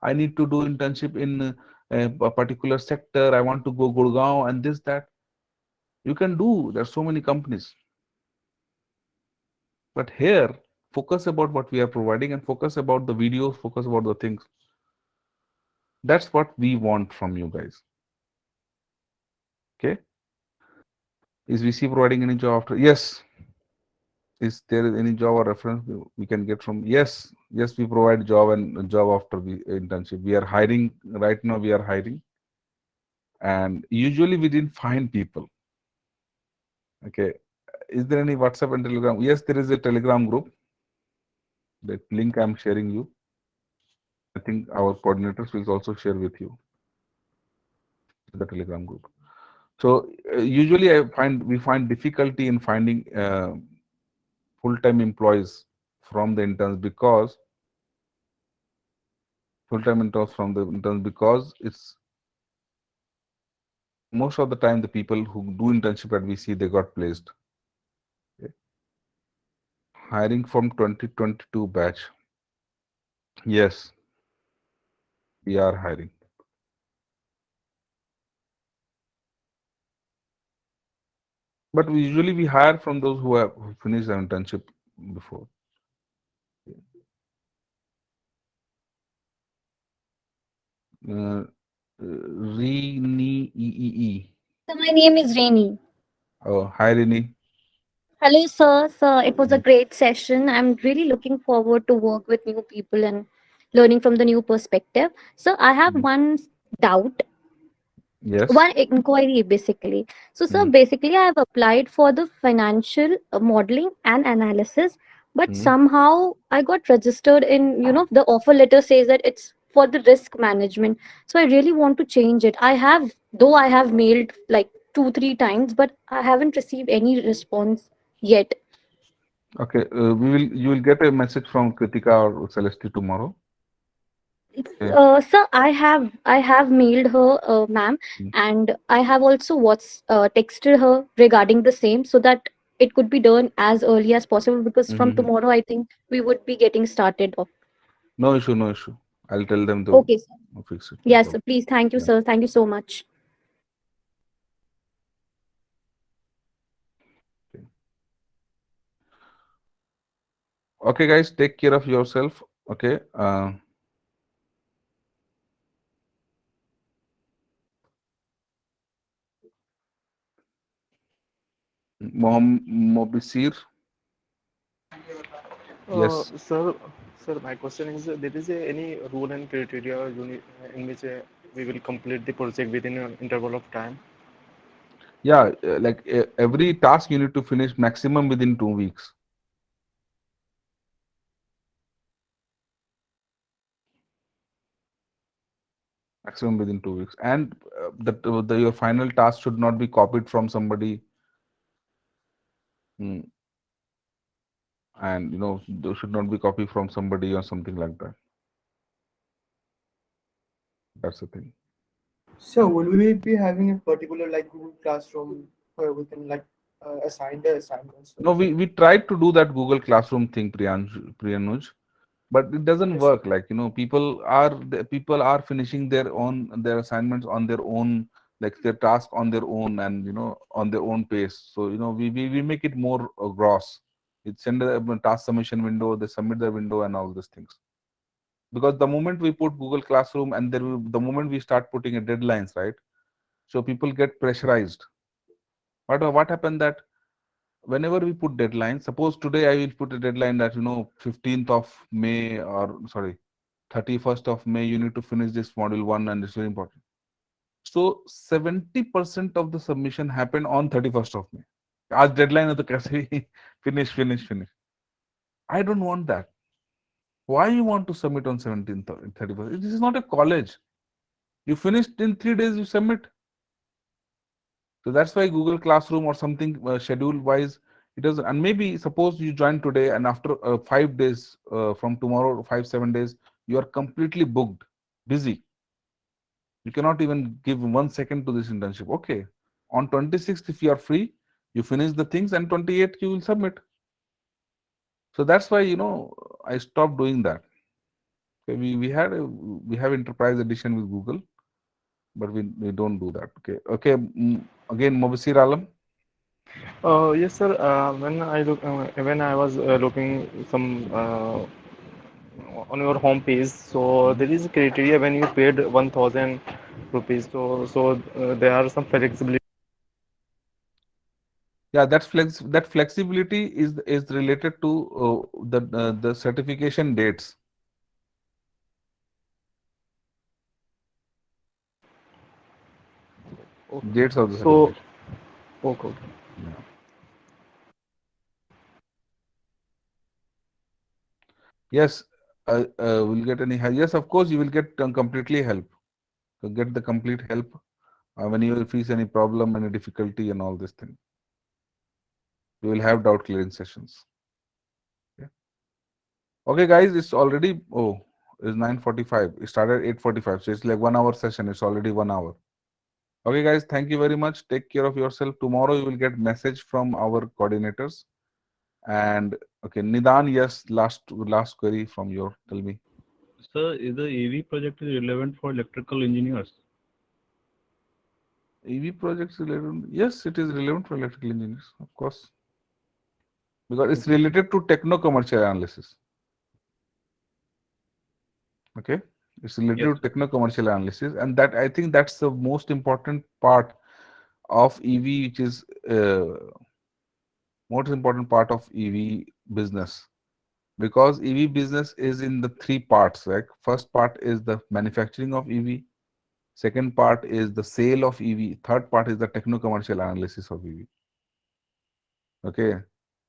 Speaker 1: I need to do internship in a particular sector, I want to go Gurgaon and this, that, you can do. There's so many companies. But here, focus about what we are providing and focus about the videos, focus about the things. That's what we want from you guys. Okay. Is VC providing any job after? Yes. Is there any job or reference we can get from? Yes. Yes, we provide job and job after the internship. We are hiring right now. We are hiring, and usually we didn't find people. Okay. Is there any WhatsApp and Telegram? Yes, there is a Telegram group. The link I'm sharing you. I think our coordinators will also share with you the Telegram group. So usually we find difficulty in finding full-time employees from the interns because it's most of the time the people who do internship at VC, they got placed. Okay. Hiring from 2022 batch. Yes, we are hiring. But we hire from those who finished their internship before. Uh, Rini EEE.
Speaker 15: So my name is Rainy.
Speaker 1: Oh, hi Rini.
Speaker 15: Hello, sir. Sir, it was a
Speaker 1: Mm,
Speaker 15: great session. I'm really looking forward to work with new people and learning from the new perspective. So I have
Speaker 1: mm.
Speaker 15: one doubt,
Speaker 1: Yes.
Speaker 15: one inquiry basically. So, sir,
Speaker 1: Mm,
Speaker 15: basically I have applied for the financial modeling and analysis, but
Speaker 1: mm.
Speaker 15: somehow I got registered in, the offer letter says that it's for the risk management. So I really want to change it. Though I have mailed like 2 3 times, but I haven't received any response yet.
Speaker 1: Okay. You will get a message from Kritika or Celeste tomorrow. Okay.
Speaker 15: Sir, I have mailed her, ma'am,
Speaker 1: Mm.
Speaker 15: and I have also texted her regarding the same, so that it could be done as early as possible, because from
Speaker 1: Mm-hmm.
Speaker 15: tomorrow I think we would be getting started off.
Speaker 1: No issue, no issue. I'll tell them to
Speaker 15: Okay, sir.
Speaker 1: fix it. No
Speaker 15: Yes, sir.
Speaker 1: problem.
Speaker 15: Please. Thank you,
Speaker 1: Yeah.
Speaker 15: sir. Thank you so much.
Speaker 1: Okay. Okay, guys, take care of yourself. Okay. Mobisir. Yes.
Speaker 11: Sir, my question is, there is any rule and criteria in which we will complete the project within an interval of time?
Speaker 1: Yeah, like every task you need to finish maximum within 2 weeks. Maximum within 2 weeks. And your final task should not be copied from somebody. Mm, and they should not be copied from somebody or something like that. That's the thing.
Speaker 8: So will we be having a particular like Google Classroom where we can like assign the assignments?
Speaker 1: No, we tried to do that Google Classroom thing, Priyanuj, but it doesn't
Speaker 8: Yes.
Speaker 1: work. Like people are finishing their assignments on their own, like their task on their own, and on their own pace. So we make it more gross. It's send a task submission window, they submit the window and all these things. Because the moment we put Google Classroom, and the moment we start putting a deadlines, right? So people get pressurized. What happened that whenever we put deadlines, suppose today I will put a deadline that 15th of May, or sorry, 31st of May, you need to finish this module 1 and it's very important. So 70% of the submission happened on 31st of May. As deadline of the कैसे finish. I don't want that. Why you want to submit on 17th or 31st? This is not a college. You finished in 3 days, you submit. So that's why Google Classroom or something schedule wise, it doesn't. And maybe suppose you join today, and after 5 days from tomorrow, 5 7 days, you are completely booked, busy. You cannot even give 1 second to this internship. Okay, on 26th, if you are free, you finish the things, and 28th you will submit. So that's why I stopped doing that. Okay, we have enterprise edition with Google, but we don't do that. Okay. Again, Mobasir Alam.
Speaker 11: Yes, sir. When I was looking some on your home page, so there is a criteria when you paid 1,000 rupees. So there are some flexibility.
Speaker 1: Yeah, that flexibility is related to the certification dates.
Speaker 11: Okay.
Speaker 1: Dates of the
Speaker 11: So,
Speaker 1: certification.
Speaker 11: okay.
Speaker 1: Yeah. Yes, will get any help. Yes, of course, you will get completely help. So get the complete help when you face any problem, any difficulty, and all this thing. You will have doubt clearing sessions. Okay, okay guys, it's already it's 9:45. It started 8:45, so it's like 1 hour session. It's already 1 hour. Okay, guys, thank you very much. Take care of yourself. Tomorrow you will get message from our coordinators. And okay, Nidan, yes, last query from your. Tell me.
Speaker 16: Sir, is the AV project is relevant for electrical engineers?
Speaker 1: EV projects relevant? Yes, it is relevant for electrical engineers, of course, because it's related to techno-commercial analysis. Okay, it's related
Speaker 16: Yes,
Speaker 1: to techno-commercial analysis, and that I think that's the most important part of EV, which is most important part of EV business, because EV business is in the three parts. Right, first part is the manufacturing of EV. Second part is the sale of EV. Third part is the techno-commercial analysis of EV. Okay.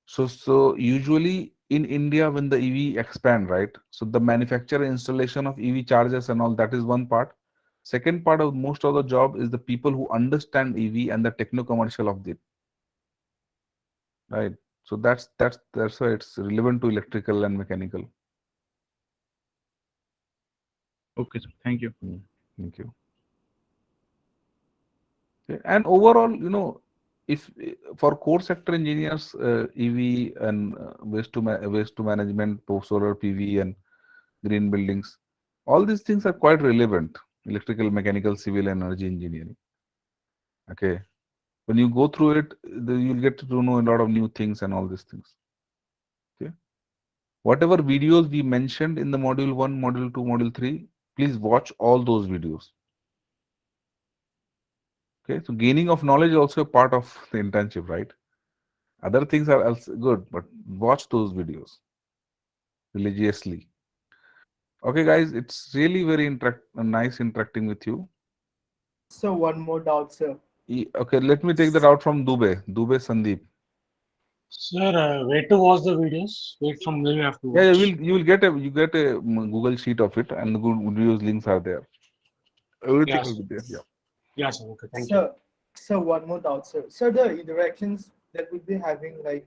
Speaker 1: So usually in India, when the EV expand, right? So the manufacturer installation of EV chargers and all, that is one part. Second part of most of the job is the people who understand EV and the techno-commercial of it, right? So that's why it's relevant to electrical and mechanical.
Speaker 16: okay, sir. Thank you.
Speaker 1: Thank you. Okay. And overall, if for core sector engineers, EV and waste to management, solar PV and green buildings, all these things are quite relevant. Electrical, mechanical, civil, energy engineering. Okay, when you go through it, you'll get to know a lot of new things and all these things. Okay, whatever videos we mentioned in the module 1, module 2, module 3, please watch all those videos. Okay, so gaining of knowledge is also a part of the internship, right? Other things are also good, but watch those videos religiously. Okay, guys, it's really very nice interacting with you.
Speaker 8: So one more doubt, sir.
Speaker 1: Okay, let me take that out from Dubey. Dubey Sandeep.
Speaker 6: Sir, where to watch the videos? Wait, from where you have to watch?
Speaker 1: Yeah, you will get a Google sheet of it, and the videos links are there. Everything
Speaker 6: Yes.
Speaker 1: will be there. Yeah.
Speaker 6: Yes, sir. Okay, thank you.
Speaker 8: Sir, so one more doubt, sir. So the interactions that we'll be having, like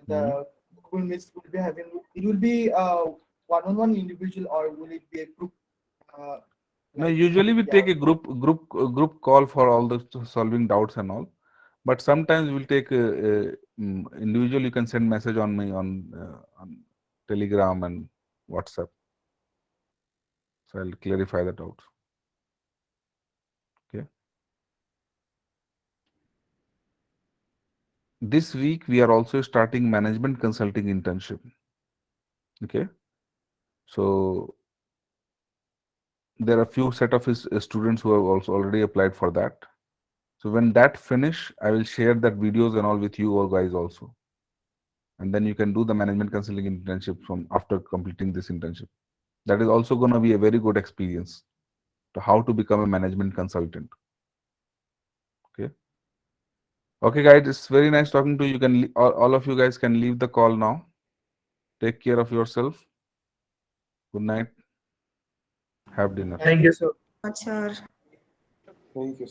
Speaker 8: the Google Meets will be having, it will be one-on-one individual, or will it be a group?
Speaker 1: No,
Speaker 8: Like,
Speaker 1: usually we
Speaker 8: yeah,
Speaker 1: take a group call for all the solving doubts and all, but sometimes we'll take individual. You can send message on me on Telegram and WhatsApp, so I'll clarify the doubts. Okay. This week we are also starting management consulting internship. Okay, so there are a few set of his students who have also already applied for that. So when that finish, I will share that videos and all with you all guys also. And then you can do the management consulting internship from after completing this internship. That is also going to be a very good experience to how to become a management consultant. Okay. Okay, guys, it's very nice talking to you. You can all of you guys can leave the call now. Take care of yourself. Good night. Have dinner.
Speaker 8: Thank you, sir.
Speaker 4: Sir.
Speaker 7: Thank you.